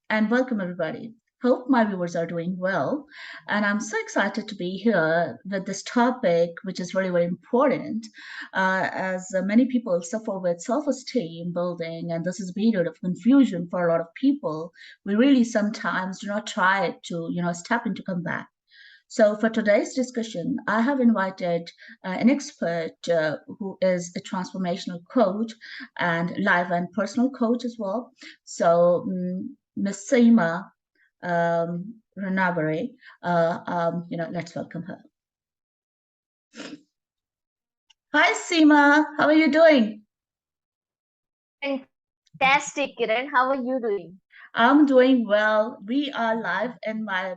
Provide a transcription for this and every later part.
and welcome everybody. Hope my viewers are doing well. And I'm so excited to be here with this topic, which is very, very important, as many people suffer with self esteem building, and this is a period of confusion for a lot of people. We really sometimes do not try to, step into comeback. So, for today's discussion, I have invited an expert who is a transformational coach and life and personal coach as well. So, Ms. Seema Ranaware, let's welcome her. Hi, Seema. How are you doing? Fantastic, Kiran. How are you doing? I'm doing well. We are live in my,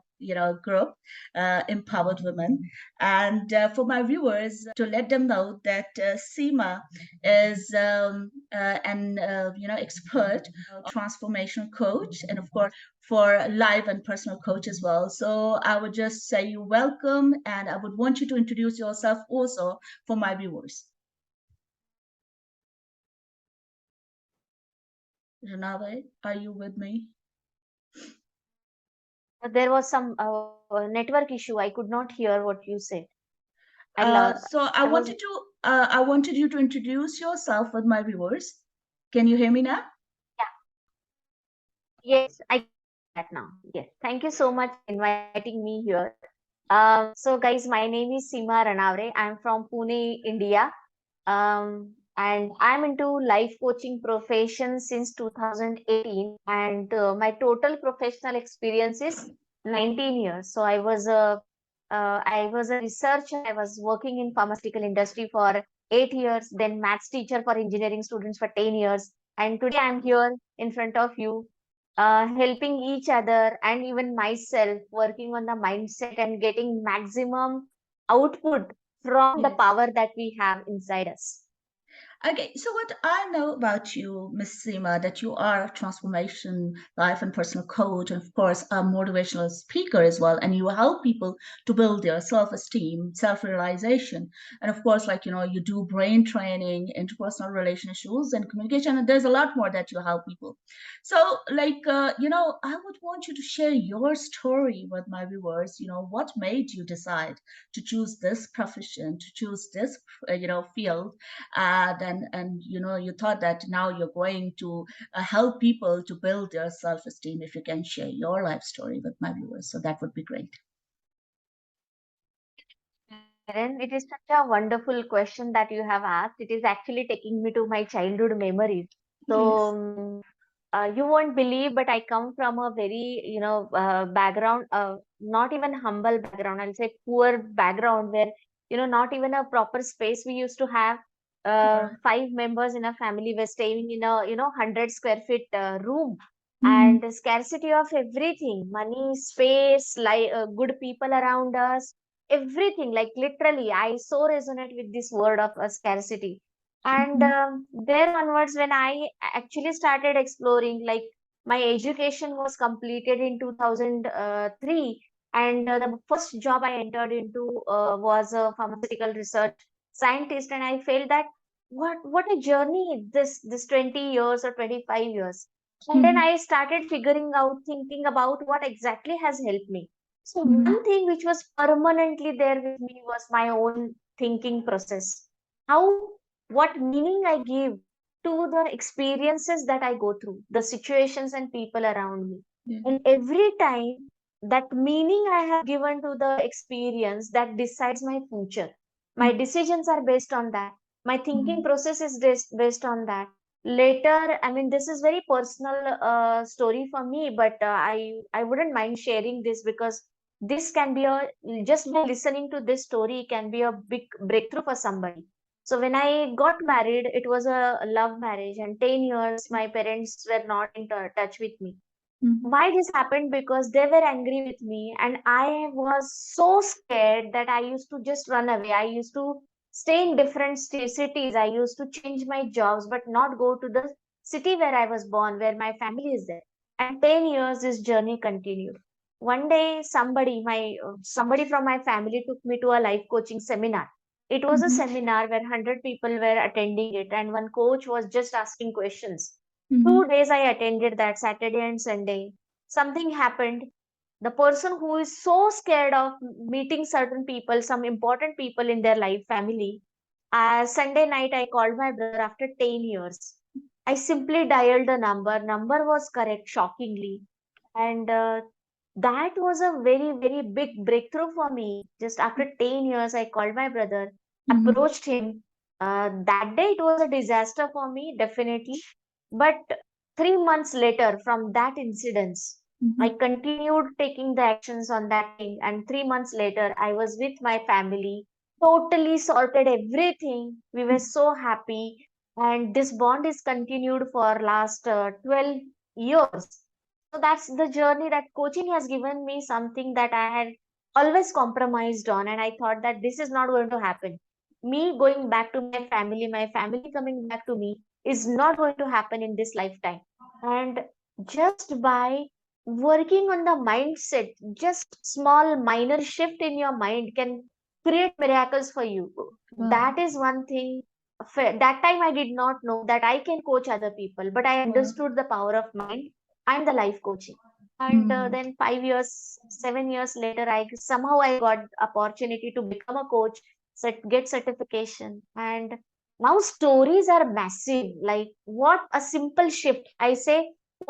group, Empowered Women, and for my viewers, to let them know that Seema is an expert, transformational coach, and of course for life and personal coach as well. So I would just say you welcome, and I would want you to introduce yourself also for my viewers. Renave, are you with me? There was some network issue. I could not hear what you said. I So I was I wanted you to introduce yourself with my viewers. Can you hear me now? yeah. Yes, I can hear that now. Yes. Thank you so much for inviting me here. So guys, my name is Seema Ranaware. I'm from Pune, India. And I'm into life coaching profession since 2018, and my total professional experience is 19 years. So I was a researcher. I was working in pharmaceutical industry for 8 years, then maths teacher for engineering students for 10 years. And today I'm here in front of you, helping each other and even myself working on the mindset and getting maximum output from the Yes. power that we have inside us. Okay, so what I know about you, Miss Seema, that you are a transformation life and personal coach, and of course a motivational speaker as well, and you help people to build their self-esteem, self-realization, and of course, you do brain training, interpersonal relationships, and communication, and there's a lot more that you help people. So, I would want you to share your story with my viewers. What made you decide to choose this profession, to choose this, field, and you thought that now you're going to help people to build their self-esteem. If you can share your life story with my viewers, so that would be great. Karen, it is such a wonderful question that you have asked. It is actually taking me to my childhood memories. So, Yes. you won't believe, but I come from a very, background, not even humble background. I'll say poor background where, not even a proper space we used to have. All right. 5 members in a family were staying in a, 100 square feet room, Mm-hmm. and the scarcity of everything, money, space, like good people around us, everything. Like literally, I so resonate with this word of scarcity. And Mm-hmm. there onwards, when I actually started exploring, like my education was completed in 2003, and the first job I entered into was a pharmaceutical research scientist, and I felt that what a journey this 20 years or 25 years. And then Mm-hmm. I started figuring out, thinking about what exactly has helped me. So Mm-hmm. one thing which was permanently there with me was my own thinking process. How, what meaning I give to the experiences that I go through, the situations and people around me. Yeah. And every time that meaning I have given to the experience that decides my future. My Yes. decisions are based on that. My thinking Mm-hmm. process is based on that. Later, I mean, this is very personal story for me, but I wouldn't mind sharing this because this can be a, just by listening to this story can be a big breakthrough for somebody. So when I got married, it was a love marriage, and 10 years my parents were not in touch with me. Mm-hmm. Why this happened? Because they were angry with me, and I was so scared that I used to just run away. I used to stay in different cities. I used to change my jobs, but not go to the city where I was born, where my family is there. And 10 years this journey continued. One day somebody from my family took me to a life coaching seminar. It was a Mm-hmm. seminar where 100 people were attending it, and one coach was just asking questions. Mm-hmm. 2 days I attended that, Saturday and Sunday. something happened. The person who is so scared of meeting certain people, some important people in their life, family. Sunday night, I called my brother after 10 years. I simply dialed the number. Number was correct, shockingly. And that was a very, very big breakthrough for me. Just after 10 years, I called my brother, Mm-hmm. approached him. That day, it was a disaster for me, definitely. But 3 months later, from that incident, I Mm-hmm. continued taking the actions on that thing. And 3 months later, I was with my family, totally sorted everything. We were so happy. And this bond is continued for last 12 years. So that's the journey that coaching has given me, something that I had always compromised on. And I thought that this is not going to happen. Me going back to my family coming back to me is not going to happen in this lifetime. And just by working on the mindset, just small minor shift in your mind can create miracles for you. Wow. That is one thing. That time I did not know that I can coach other people, but I Wow. understood the power of mind and the life coaching. And Mm. then 5 years, 7 years later, I somehow I got opportunity to become a coach, get certification, and now stories are massive. Like what a simple shift. I say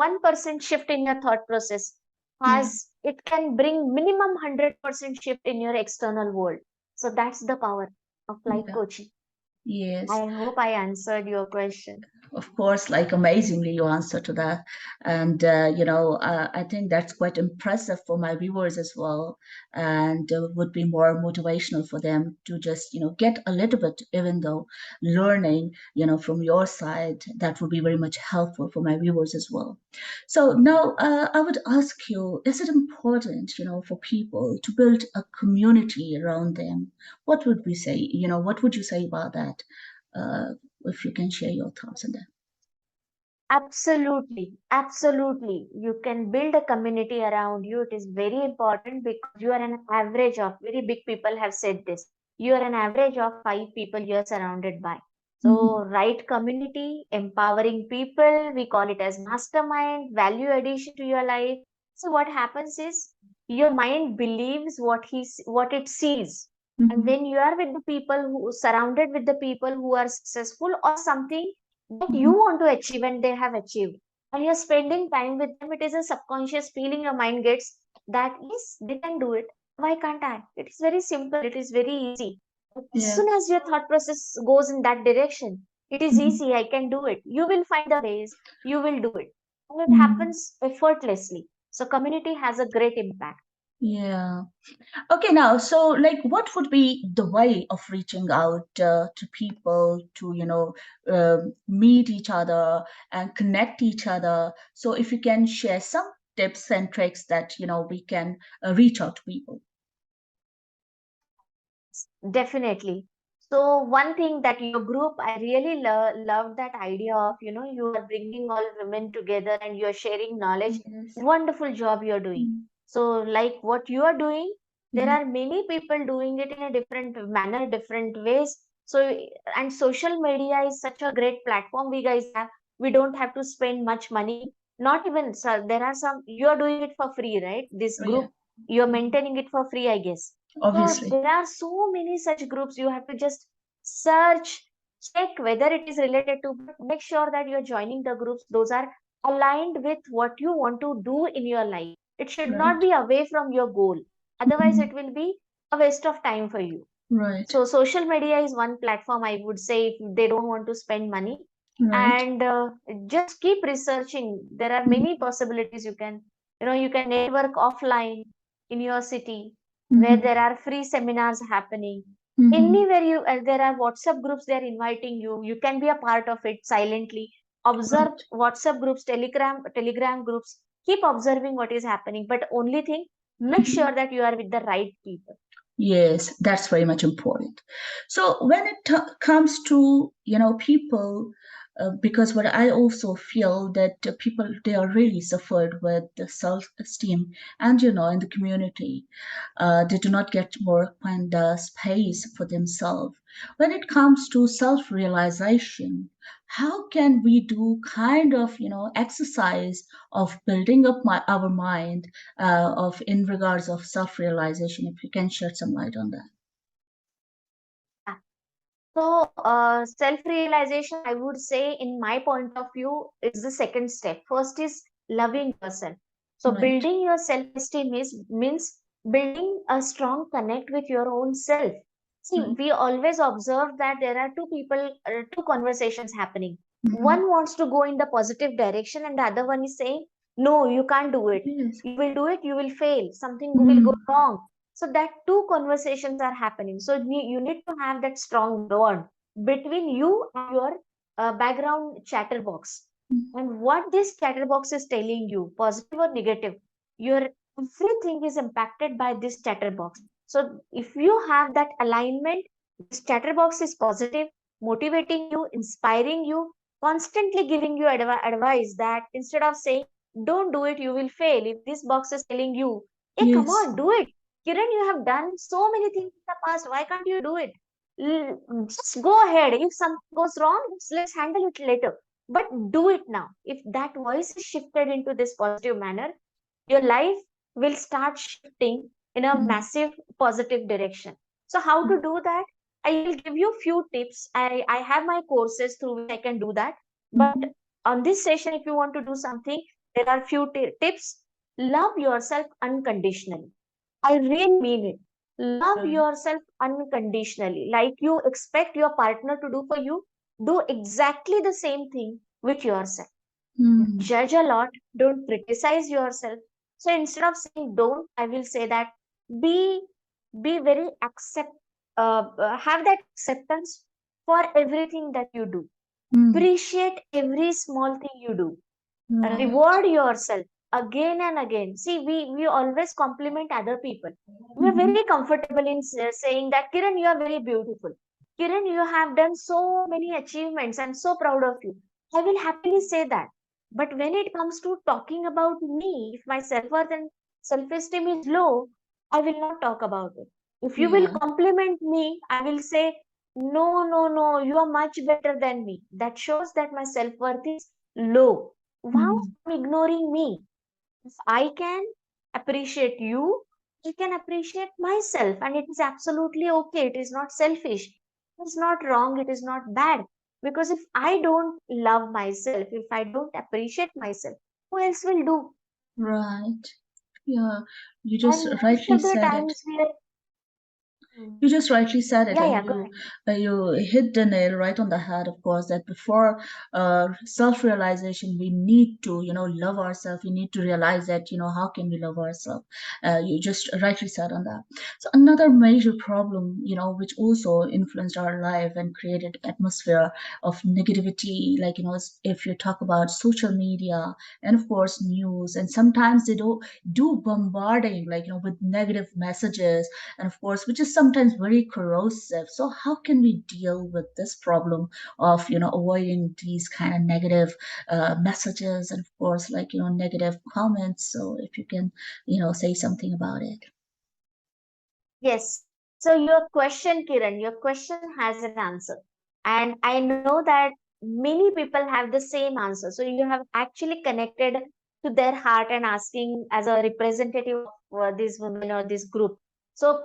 1% shift in your thought process Yeah. has it can bring minimum 100% shift in your external world. So that's the power of life Yeah. coaching. Yes. I hope I answered your question. Of course, like amazingly you answer to that. And, I think that's quite impressive for my viewers as well. And would be more motivational for them to just, get a little bit, even though learning, from your side, that would be very much helpful for my viewers as well. So now I would ask you, is it important, for people to build a community around them? What would we say? What would you say about that? Uh, if you can share your thoughts on that. Absolutely, absolutely. You can build a community around you. It is very important because you are an average of very big people have said this. You are an average of 5 people you are surrounded by. So, Mhm. right community, empowering people, we call it as mastermind, value addition to your life. So, what happens is your mind believes what it sees. And Mhm. when you are with the people who surrounded with the people who are successful or something that you Mhm. want to achieve and they have achieved, and you're spending time with them, it is a subconscious feeling your mind gets that yes, they can do it. Why can't I? It is very simple, it is very easy. As Yeah. soon as your thought process goes in that direction, it is Mhm. easy, I can do it. You will find the ways, you will do it. And it Mhm. happens effortlessly. So community has a great impact. Yeah. Okay, now, so like, what would be the way of reaching out to people to, meet each other and connect each other? So, if you can share some tips and tricks that, we can reach out to people. Definitely. So one thing that your group, I really love that idea of, you are bringing all women together and you're sharing knowledge. Yes. Wonderful job you're doing. Mm. So like what you are doing, there Yeah. are many people doing it in a different manner, different ways. So, and social media is such a great platform we guys have. We don't have to spend much money. Not even, so there are some, you're doing it for free, right? This Oh, yeah. group, you're Mhm. maintaining it for free, I guess. So Obviously. there are so many such groups. You have to just search, check whether it is related to, but make sure that you're joining the groups. Those are aligned with what you want to do in your life. It should not Right. be away from your goal. Otherwise, Mhm. it will be a waste of time for you. Right. So social media is one platform I would say if they don't want to spend money. Right. And just keep researching. There are many Mhm. possibilities you can network offline in your city where Mhm. there are free seminars happening. Mhm. Anywhere there are WhatsApp groups, they're inviting you. You can be a part of it silently. Observe Right. WhatsApp groups, Telegram groups. Keep observing what is happening. But only thing, make Mhm. sure that you are with the right people. Yes, that's very much important. So when it comes to, people, because what I also feel that people, they are really suffered with the self-esteem, and in the community, they do not get more kind of space for themselves. When it comes to self-realization, how can we do kind of, exercise of building up our mind of in regards of self-realization? If you can shed some light on that. Yeah. So, self-realization, I would say, in my point of view, is the second step. First is loving yourself. So, Right. building your self-esteem is means building a strong connect with your own self. See, Right. we always observe that there are two people, two conversations happening. Mm-hmm. One wants to go in the positive direction, and the other one is saying, "No, you can't do it. Yes. You will do it, you will fail. Something will go Mm. wrong." So that two conversations are happening. So you need to have that strong bond between you and your background chatterbox. Mm. And what this chatterbox is telling you, positive or negative, your everything is impacted by this chatterbox. So if you have that alignment, this chatterbox is positive, motivating you, inspiring you, constantly giving you advice that instead of saying, don't do it, you will fail. If this box is telling you, hey, come Yes. on, do it. Kiran, you have done so many things in the past. Why can't you do it? Just go ahead. If something goes wrong, let's handle it later. But do it now. If that voice is shifted into this positive manner, your life will start shifting in a Mm. massive positive direction. So, how to do that? I will give you few tips. I have my courses through which I can do that. But Mm-hmm. on this session, if you want to do something, there are few tips. Love yourself unconditionally. I really mean it. Love Right. yourself unconditionally. Like you expect your partner to do for you, do exactly the same thing with yourself. Don't Mm. judge a lot, don't criticize yourself. So instead of saying don't, I will say that be be very have that acceptance for everything that you do. Mm. Appreciate every small thing you do. Right. Reward yourself again and again. See, we always compliment other people. We are Mm-hmm. very comfortable in saying that, Kiran, you are very beautiful. Kiran, you have done so many achievements. I'm so proud of you. I will happily say that. But when it comes to talking about me, if my self-worth and self-esteem is low, I will not talk about it. If you will Yeah. compliment me, I will say, no, no, no, you are much better than me. That shows that my self-worth is low. Why Mm. I'm ignoring me? If I can appreciate you, I can appreciate myself, and it is absolutely okay. It is not selfish. It is not wrong. It is not bad. Because if I don't love myself, if I don't appreciate myself, who else will do? Right. Yeah. You just And most rightly of the said it. times we are. Hmm. You just rightly said it, Yeah, and yeah, go you ahead. hit the nail right on the head. Of course, that before self-realization, we need to love ourselves. We need to realize that how can we love ourselves. You just rightly said on that. So another major problem, which also influenced our life and created atmosphere of negativity, like if you talk about social media and of course news, and sometimes they do bombarding like with negative messages, and of course which is sometimes very corrosive. So how can we deal with this problem of avoiding these kind of negative messages, and of course like negative comments? So if you can say something about it. Yes. So your question, Kiran, your question has an answer. And I know that many people have the same answer. So you have actually connected to their heart and asking as a representative of this woman or this group. So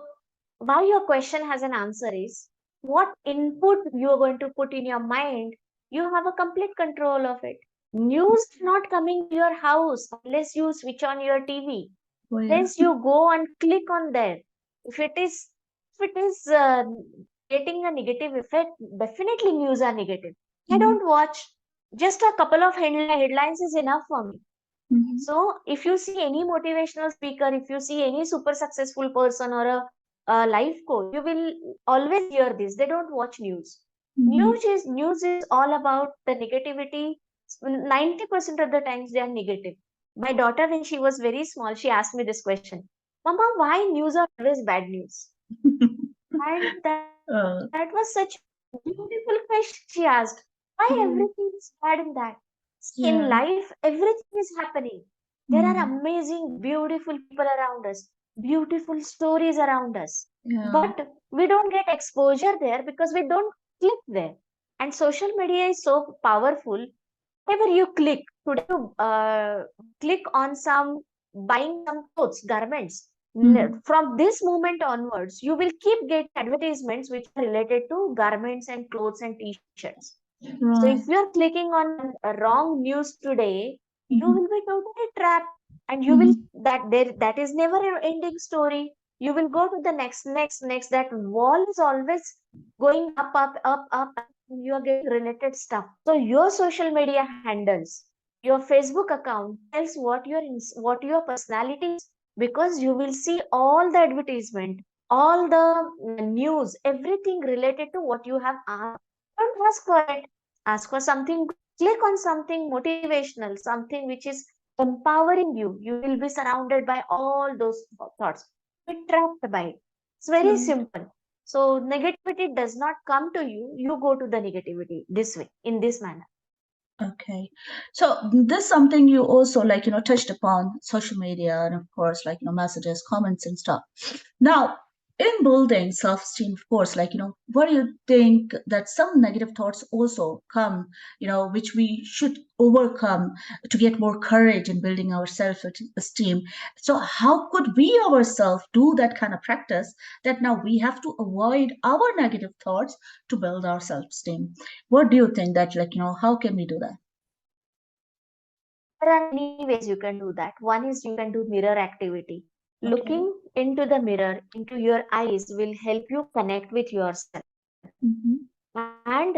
why your question has an answer is what input you are going to put in your mind, you have a complete control of it. News is not coming to your house unless you switch on your TV. Oh yeah. Hence, you go and click on there. If it is, if it is creating a negative effect, definitely news are negative. I Mhm. don't watch. Just a couple of headlines is enough for me. Mhm. So, if you see any motivational speaker, if you see any super successful person or a life coach, you will always hear this. They don't watch news. Mhm. News is all about the negativity. 90% of the times they are negative. My daughter, when she was very small, she asked me this question, Mama, why news are always bad news? And that was such a beautiful question she asked. Why everything is Mhm. bad in that? See, in life, Yeah. everything is happening. There are Mhm. amazing, beautiful people around us. beautiful stories around us. Yeah. But we don't get exposure there because we don't click there. And social media is so powerful. Whenever you click, today you click on some buying some clothes, garments. Mm-hmm. From this moment onwards, you will keep getting advertisements which are related to garments and clothes and t-shirts. So if Right. you are clicking on a wrong news today, you Mm-hmm. will be totally trapped, and you will Mm-hmm. that is never an ending story. You will go to the next. That wall is always going up. You are getting related stuff. So your social media handles, your Facebook account tells what your personality is, because you will see all the advertisement, all the news, everything related to what you have asked. Don't ask for it. Ask for something good. Click on something motivational, something which is empowering you. You will be surrounded by all those thoughts. Be trapped by it. It's very Right. simple. So negativity does not come to you. You go to the negativity this way, in this manner. Okay. So this something you also like, touched upon social media and of course, like, messages, comments and stuff. Now, in building self-esteem, of course, like, what do you think that some negative thoughts also come, which we should overcome to get more courage in building our self-esteem? So how could we ourselves do that kind of practice that now we have to avoid our negative thoughts to build our self-esteem? What do you think that, like, how can we do that? There are many ways you can do that. One is you can do mirror activity. Okay. Looking into the mirror, into your eyes, will help you connect with yourself. Mm-hmm. And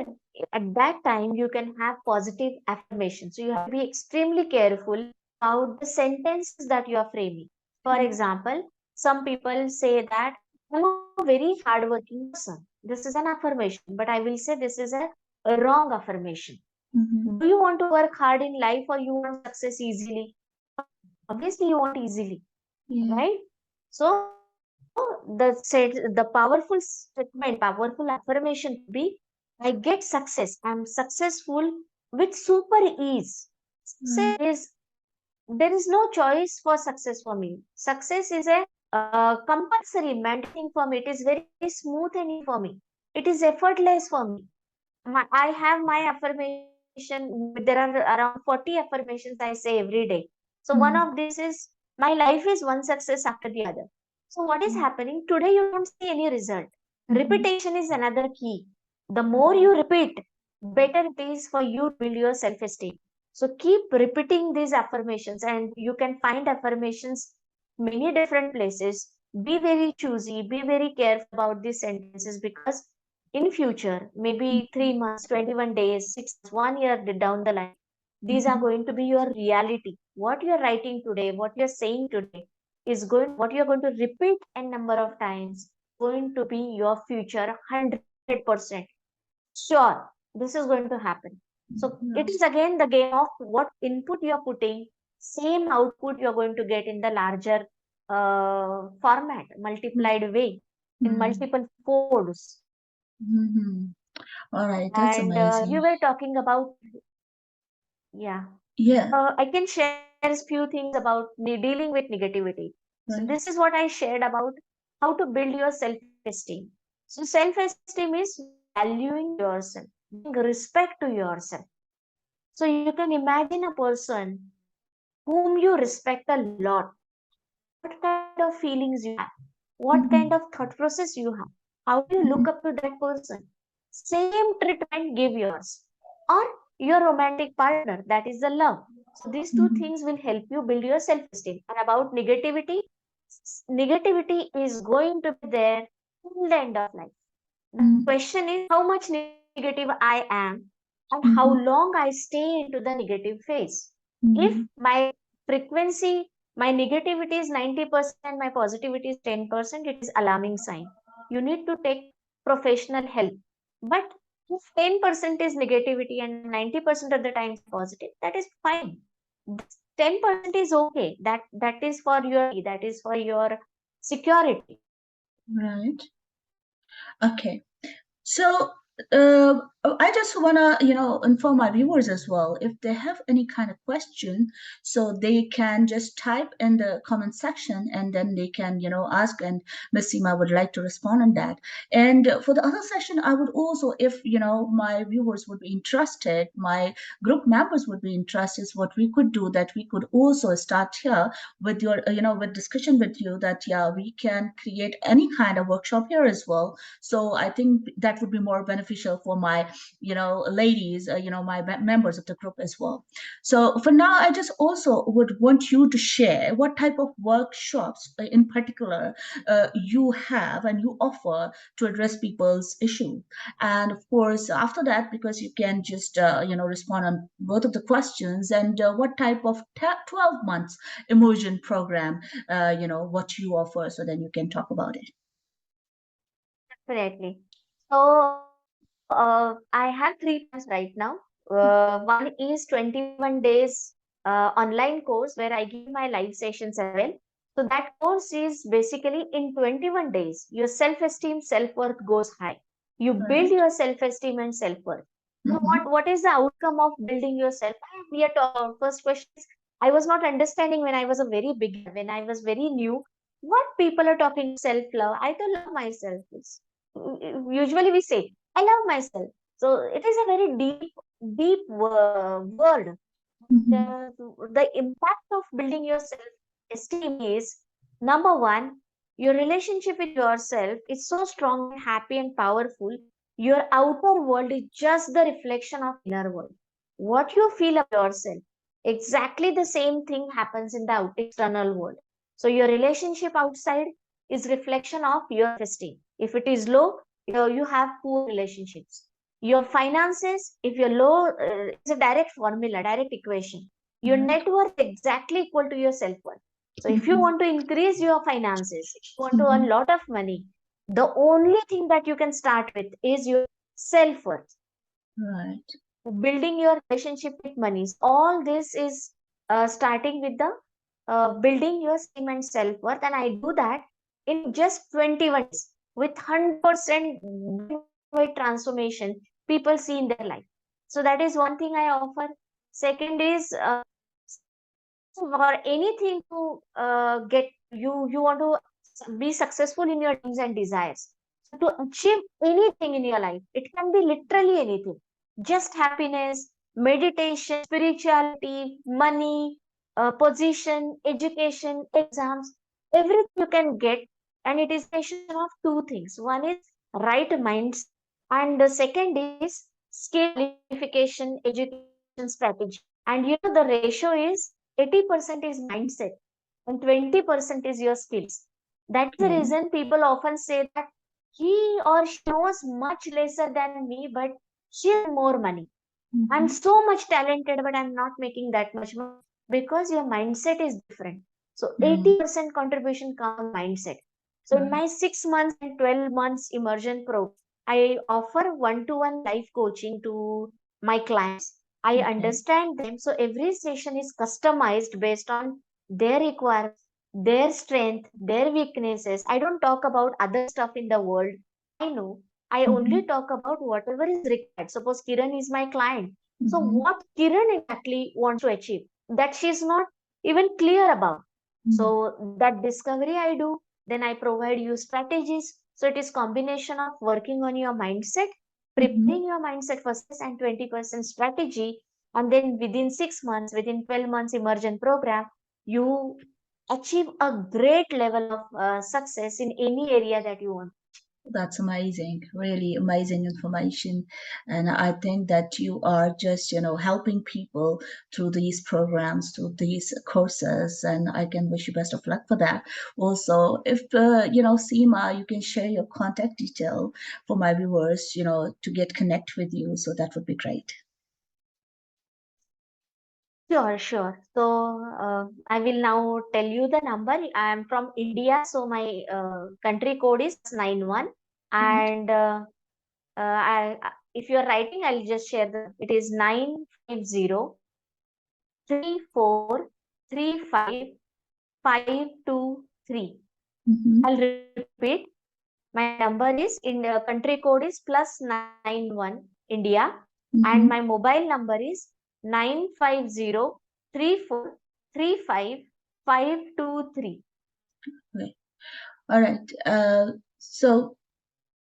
at that time, you can have positive affirmation. So you have to be extremely careful about the sentences that you are framing. For example, some people say that I'm a very hardworking person. This is an affirmation, but I will say this is a wrong affirmation. Mm-hmm. Do you want to work hard in life, or you want success easily? Obviously, you want easily, Yeah. right? So the powerful statement, powerful affirmation could be, I get success. I'm successful with super ease. Right. There is no choice for success for me. Success is a compulsory, mandatory thing for me. It is very smooth and easy for me. It is effortless for me. I have my affirmation. There are around 40 affirmations I say every day. So one of Mm-hmm. these is, my life is one success after the other. So what is happening today? You don't see any result. Mm-hmm. Repetition is another key. The more you repeat, better it is for you to build your self-esteem. So keep repeating these affirmations, and you can find affirmations many different places. Be very choosy. Be very careful about these sentences, because in future, maybe 3 months, 21 days, 6 months, 1 year down the line, these are Mm-hmm. going to be your reality. What you're writing today, what you're saying today, what you're going to repeat a number of times, going to be your future 100%. Sure, this is going to happen. So it Right. is again the game of what input you're putting, same output you're going to get in the larger format, multiplied way, in Mm-hmm. multiple folds. Mm-hmm. All right, that's And you amazing. were talking about, yeah. Yeah. I can share a few things about dealing with negativity. So this Right. is what I shared about how to build your self-esteem. So self-esteem is valuing yourself, giving respect to yourself. So you can imagine a person whom you respect a lot. What kind of feelings you have, what kind of Mm-hmm. thought process you have, how do you look Mm-hmm. up to that person. Same treatment give yours, or your romantic partner, that is the love. So these two Mm-hmm. things will help you build your self-esteem. And about negativity, negativity is going to be there till the end of life. The question is how much negative I am, and how Mm-hmm. long I stay into the negative phase. If Mm-hmm. my frequency, my negativity is 90% and my positivity is 10%, it is alarming sign. You need to take professional help. But if 10% is negativity and 90% of the times positive, that is fine. This 10% is okay. That is for your safety, that is for your security. Right. Okay. So, I I just want to, inform my viewers as well. If they have any kind of question, so they can just type in the comment section and then they can, ask, and Miss Seema would like to respond on that. And for the other session, I would also, if, my viewers would be interested, my group members would be interested, what we could do that we could also start here with your, with discussion with you that, yeah, we can create any kind of workshop here as well. So I think that would be more beneficial for my, ladies, my members of the group as well. So for now, I just also would want you to share what type of workshops in particular you have and you offer to address people's issue. And of course, after that, because you can just, respond on both of the questions, and what type of 12 months immersion program, what you offer, so then you can talk about it. Definitely. So I have 3 plans right now. One is 21 days online course where I give my live sessions as well. So that course is basically in 21 days, your self-esteem, self-worth goes high. You build Right. your self-esteem and self-worth. So Mm-hmm. what is the outcome of building yourself? We are first question is, I was not understanding when I was a very beginner, when I was very new, what people are talking self-love. I to love myself. Usually we say, I love myself. So it is a very deep word. Mm-hmm. The impact of building your self-esteem is number one, your relationship with yourself is so strong and happy and powerful. Your outer world is just the reflection of inner world. What you feel about yourself, exactly the same thing happens in the external world. So your relationship outside is reflection of your esteem. If it is low, you have poor relationships. Your finances, if you're low, it's a direct formula, direct equation. Your Right. net worth exactly equal to your self worth. So if you Mm-hmm. want to increase your finances, if you want to earn Mm-hmm. a lot of money, the only thing that you can start with is your self worth. Right. Building your relationship with money. So all this is starting with the building your esteem and self worth, and I do that in just 21 days with 100% transformation people see in their life. So that is one thing I offer. Second is for anything to get you want to be successful in your dreams and desires. So to achieve anything in your life, it can be literally anything, just happiness, meditation, spirituality, money, position, education, exams, everything you can get. And it is a combination of two things. One is right mindset, and the second is skill, qualification, education strategy. And the ratio is 80% is mindset and 20% is your skills. That is the Okay. reason people often say that he or she knows much lesser than me, but she has more money. I'm Mm-hmm. so much talented, but I'm not making that much money because your mindset is different. So Mm. 80% contribution comes from mindset. So in Right. my 6 months and 12 months immersion program, I offer one-to-one life coaching to my clients. I Okay. understand them. So every session is customized based on their requirements, their strength, their weaknesses. I don't talk about other stuff in the world. I know I Mm-hmm. only talk about whatever is required. Suppose Kiran is my client. So Mm-hmm. what Kiran exactly wants to achieve that she's not even clear about. Mm. So that discovery I do, then I provide you strategies. So it is combination of working on your mindset, Mm-hmm. preparing your mindset for success and 20% strategy. And then within 6 months, within 12 months immersion program, you achieve a great level of success in any area that you want. That's amazing, really amazing information. And I think that you are just, helping people through these programs, through these courses. And I can wish you best of luck for that. Also, if, Seema, you can share your contact detail for my viewers, to get connect with you. So that would be great. Sure, sure. So I will now tell you the number. I am from India, so my country code is 91. Right. And if you are writing, I'll just share the. It is 9503552 Mm-hmm. I'll repeat. My number is in country code is +91. India, and Mm-hmm. my mobile number is 95034355523. Okay. All right. So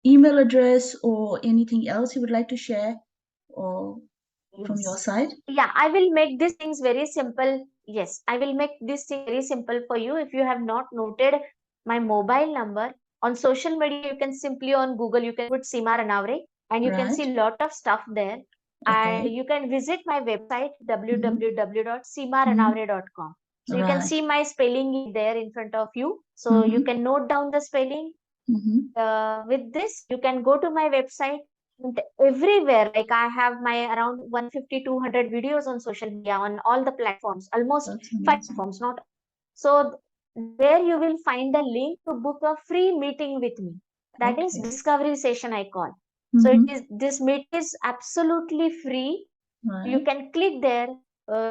email address or anything else you would like to share or from your Yes. side? Yeah, I will make these things very simple. Yes, I will make this thing very simple for you. If you have not noted my mobile number on social media, you can simply on Google, you can put Seema Ranaware and you can Right. see lot of stuff there. And Okay. you can visit my website Mm-hmm. Mm-hmm. www.seemaranaware.com. So you can Right. see my spelling there in front of you. So you Mm-hmm. can note down the spelling. Mm-hmm. With this, you can go to my website and everywhere. Like I have my around 150, 200 videos on social media on all the platforms, almost That's five amazing. platforms, not. So there you will find a link to book a free meeting with me. That is Okay. discovery session I call. So it Mm-hmm. is this meeting is absolutely free. You Right. can click there,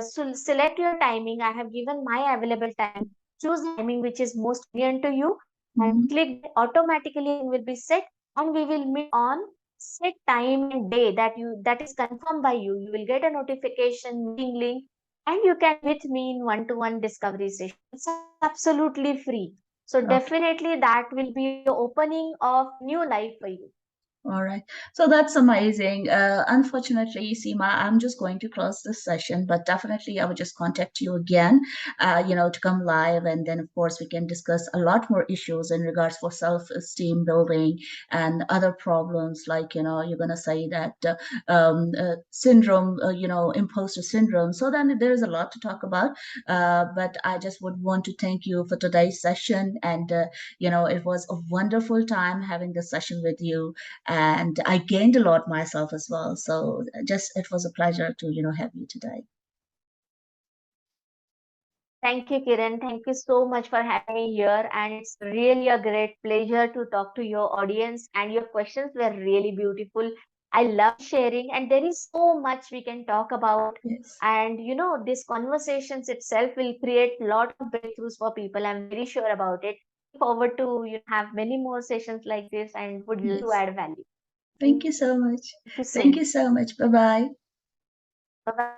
so select your timing. I have given my available time. Choose the timing which is most convenient to you and Mm-hmm. click that. Automatically it will be set and we will meet on set time and day that is confirmed by you. You will get a notification, meeting link, and you can with me in one-to-one discovery session. It's absolutely free. So Okay. definitely that will be the opening of new life for you. All right. So that's amazing. Unfortunately, Seema, I'm just going to close this session, but definitely I would just contact you again, to come live. And then, of course, we can discuss a lot more issues in regards for self-esteem building and other problems like, you're going to say that syndrome, imposter syndrome. So then there's a lot to talk about. But I just would want to thank you for today's session. And, it was a wonderful time having this session with you, and I gained a lot myself as well. So just it was a pleasure to have you today. Thank you, Kiran. Thank you so much for having me here. And it's really a great pleasure to talk to your audience. And your questions were really beautiful. I love sharing, and there is so much we can talk about. Yes, And these conversations itself will create a lot of breakthroughs for people. I'm very sure about it. Look forward to have many more sessions like this and would love to yes. add value. Thank you so much. Thank you so Thank you much. so much. Bye bye. Bye bye.